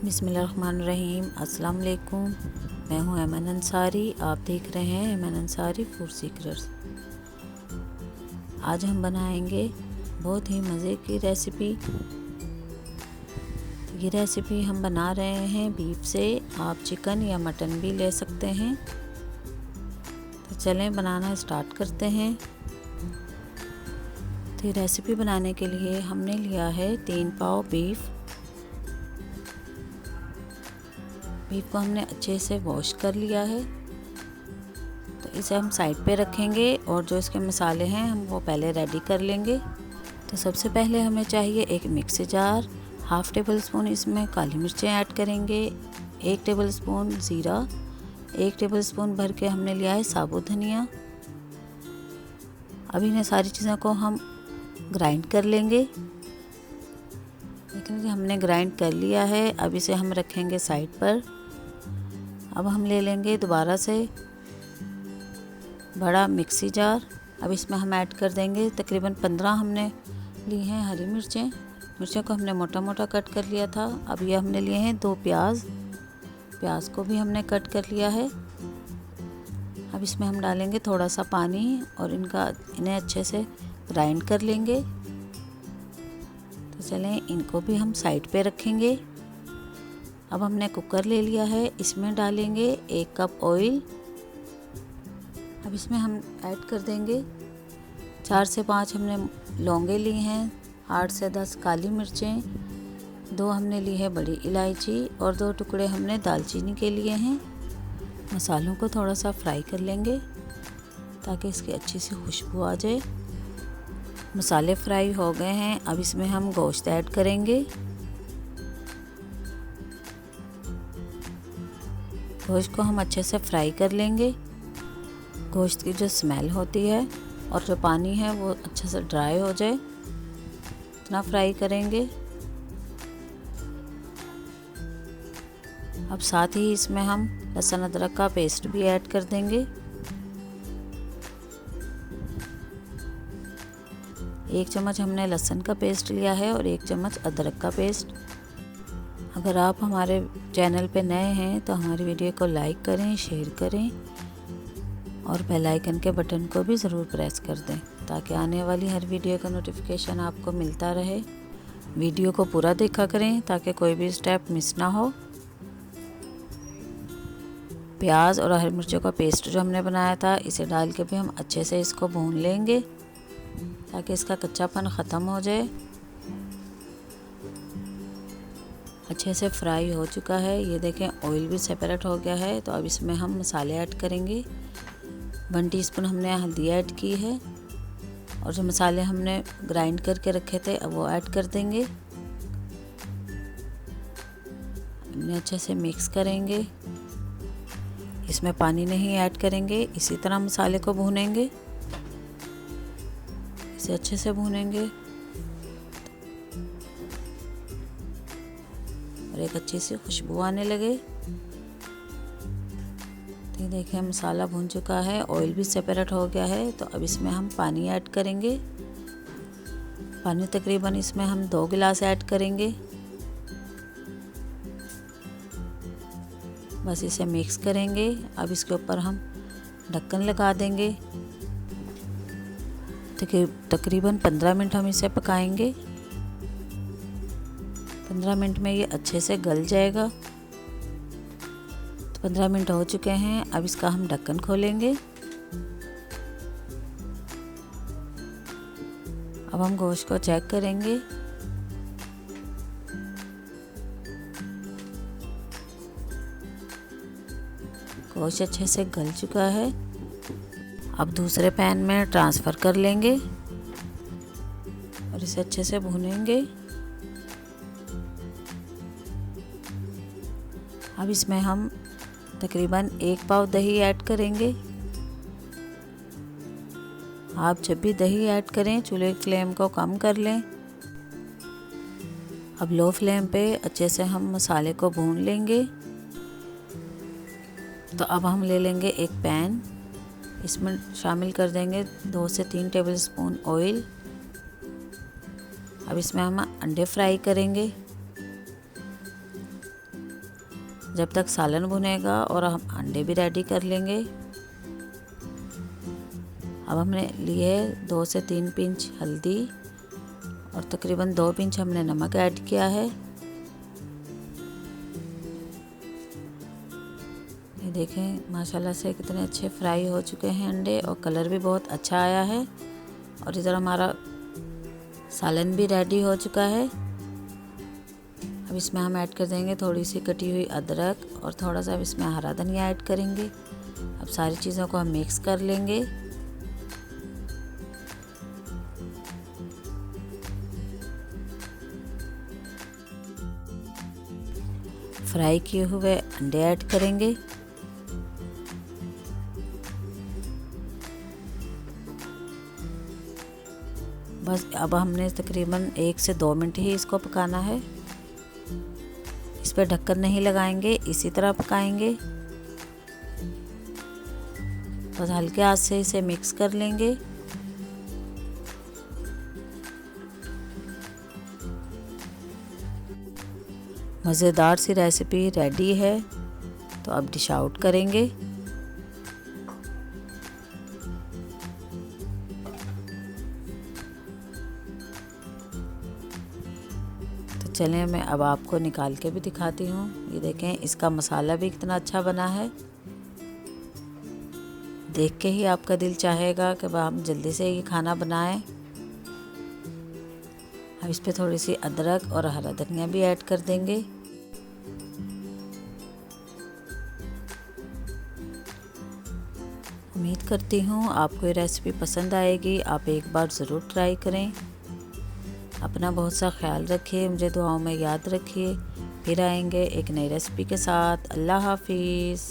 बिस्मिल्लाहिर्रहमानिर्रहीम। अस्सलाम वालेकुम। मैं हूं ऐमन अंसारी। आप देख रहे हैं ऐमन अंसारी फूड सीक्रेट्स। आज हम बनाएंगे बहुत ही मज़े की रेसिपी। ये रेसिपी हम बना रहे हैं बीफ से। आप चिकन या मटन भी ले सकते हैं। तो चलें बनाना स्टार्ट करते हैं। तो ये रेसिपी बनाने के लिए हमने लिया है 3 पाव बीफ। बीफ को हमने अच्छे से वॉश कर लिया है। तो इसे हम साइड पे रखेंगे और जो इसके मसाले हैं हम वो पहले रेडी कर लेंगे। तो सबसे पहले हमें चाहिए एक मिक्सी जार। 1/2 टेबल स्पून इसमें काली मिर्चें ऐड करेंगे, 1 टेबल स्पून ज़ीरा, 1 टेबल स्पून भर के हमने लिया है साबुत धनिया। अब इन्हें सारी चीज़ों को हम ग्राइंड कर लेंगे। देख लीजिए हमने ग्राइंड कर लिया है। अब इसे हम रखेंगे साइड पर। अब हम ले लेंगे दोबारा से बड़ा मिक्सी जार। अब इसमें हम ऐड कर देंगे तकरीबन 15 हमने ली हैं हरी मिर्चें। मिर्चों को हमने मोटा मोटा कट कर लिया था। अब ये हमने लिए हैं 2 प्याज को भी हमने कट कर लिया है। अब इसमें हम डालेंगे थोड़ा सा पानी और इन्हें अच्छे से ग्राइंड कर लेंगे। तो चलें इनको भी हम साइड पे रखेंगे। अब हमने कुकर ले लिया है, इसमें डालेंगे 1 कप ऑयल। अब इसमें हम ऐड कर देंगे 4 से 5 हमने लौंगे ली हैं, 8 से 10 काली मिर्चें, 2 हमने ली है बड़ी इलायची और 2 टुकड़े हमने दालचीनी के लिए हैं। मसालों को थोड़ा सा फ्राई कर लेंगे ताकि इसकी अच्छी सी खुशबू आ जाए। मसाले फ्राई हो गए हैं। अब इसमें हम गोश्त ऐड करेंगे। गोश्त को हम अच्छे से फ्राई कर लेंगे। गोश्त की जो स्मेल होती है और जो पानी है वो अच्छे से ड्राई हो जाए, इतना फ्राई करेंगे। अब साथ ही इसमें हम लहसुन अदरक का पेस्ट भी ऐड कर देंगे। 1 चम्मच हमने लहसुन का पेस्ट लिया है और 1 चम्मच अदरक का पेस्ट। अगर आप हमारे चैनल पे नए हैं तो हमारी वीडियो को लाइक करें, शेयर करें और बेल आइकन के बटन को भी ज़रूर प्रेस कर दें ताकि आने वाली हर वीडियो का नोटिफिकेशन आपको मिलता रहे। वीडियो को पूरा देखा करें ताकि कोई भी स्टेप मिस ना हो। प्याज और हरी मिर्चों का पेस्ट जो हमने बनाया था इसे डाल के भी हम अच्छे से इसको भून लेंगे ताकि इसका कच्चापन ख़त्म हो जाए। अच्छे से फ्राई हो चुका है। ये देखें ऑयल भी सेपरेट हो गया है। तो अब इसमें हम मसाले ऐड करेंगे। 1 टीस्पून हमने हल्दी ऐड की है और जो मसाले हमने ग्राइंड करके रखे थे अब वो ऐड कर देंगे। इन्हें अच्छे से मिक्स करेंगे। इसमें पानी नहीं ऐड करेंगे, इसी तरह मसाले को भूनेंगे। इसे अच्छे से भूनेंगे और एक अच्छी सी खुशबू आने लगे। तो देखिए मसाला भून चुका है, ऑयल भी सेपरेट हो गया है। तो अब इसमें हम पानी ऐड करेंगे। पानी तकरीबन इसमें हम 2 गिलास ऐड करेंगे। बस इसे मिक्स करेंगे। अब इसके ऊपर हम ढक्कन लगा देंगे। तकरीबन 15 मिनट हम इसे पकाएंगे। 15 मिनट में ये अच्छे से गल जाएगा। तो 15 मिनट हो चुके हैं। अब इसका हम ढक्कन खोलेंगे। अब हम गोश्त को चेक करेंगे। गोश्त अच्छे से गल चुका है। अब दूसरे पैन में ट्रांसफ़र कर लेंगे और इसे अच्छे से भूनेंगे। अब इसमें हम तकरीबन 1 पाव दही ऐड करेंगे। आप जब भी दही ऐड करें चूल्हे की फ्लेम को कम कर लें। अब लो फ्लेम पे अच्छे से हम मसाले को भून लेंगे। तो अब हम ले लेंगे एक पैन, इसमें शामिल कर देंगे 2 से 3 टेबल स्पून ऑयल। अब इसमें हम अंडे फ्राई करेंगे। जब तक सालन भुनेगा और हम अंडे भी रेडी कर लेंगे। अब हमने लिए 2 से 3 पिंच हल्दी और तकरीबन 2 पिंच हमने नमक ऐड किया है। ये देखें माशाल्लाह से कितने अच्छे फ्राई हो चुके हैं अंडे और कलर भी बहुत अच्छा आया है। और इधर हमारा सालन भी रेडी हो चुका है। अब इसमें हम ऐड कर देंगे थोड़ी सी कटी हुई अदरक और थोड़ा सा अब इसमें हरा धनिया ऐड करेंगे। अब सारी चीज़ों को हम मिक्स कर लेंगे। फ्राई किए हुए अंडे ऐड करेंगे। बस अब हमने तकरीबन 1 से 2 मिनट ही इसको पकाना है। इस पर ढक्कन नहीं लगाएंगे, इसी तरह पकाएंगे। बस हल्के हाथ से इसे मिक्स कर लेंगे। मज़ेदार सी रेसिपी रेडी है। तो अब डिश आउट करेंगे। तो चलें मैं अब आपको निकाल के भी दिखाती हूँ। ये देखें इसका मसाला भी कितना अच्छा बना है। देख के ही आपका दिल चाहेगा कि हम जल्दी से ये खाना बनाएं। अब इस पे थोड़ी सी अदरक और हरा धनिया भी ऐड कर देंगे। उम्मीद करती हूँ आपको ये रेसिपी पसंद आएगी। आप एक बार ज़रूर ट्राई करें। अपना बहुत सा ख्याल रखिए, मुझे दुआओं में याद रखिए। फिर आएंगे एक नई रेसिपी के साथ। अल्लाह हाफिज़।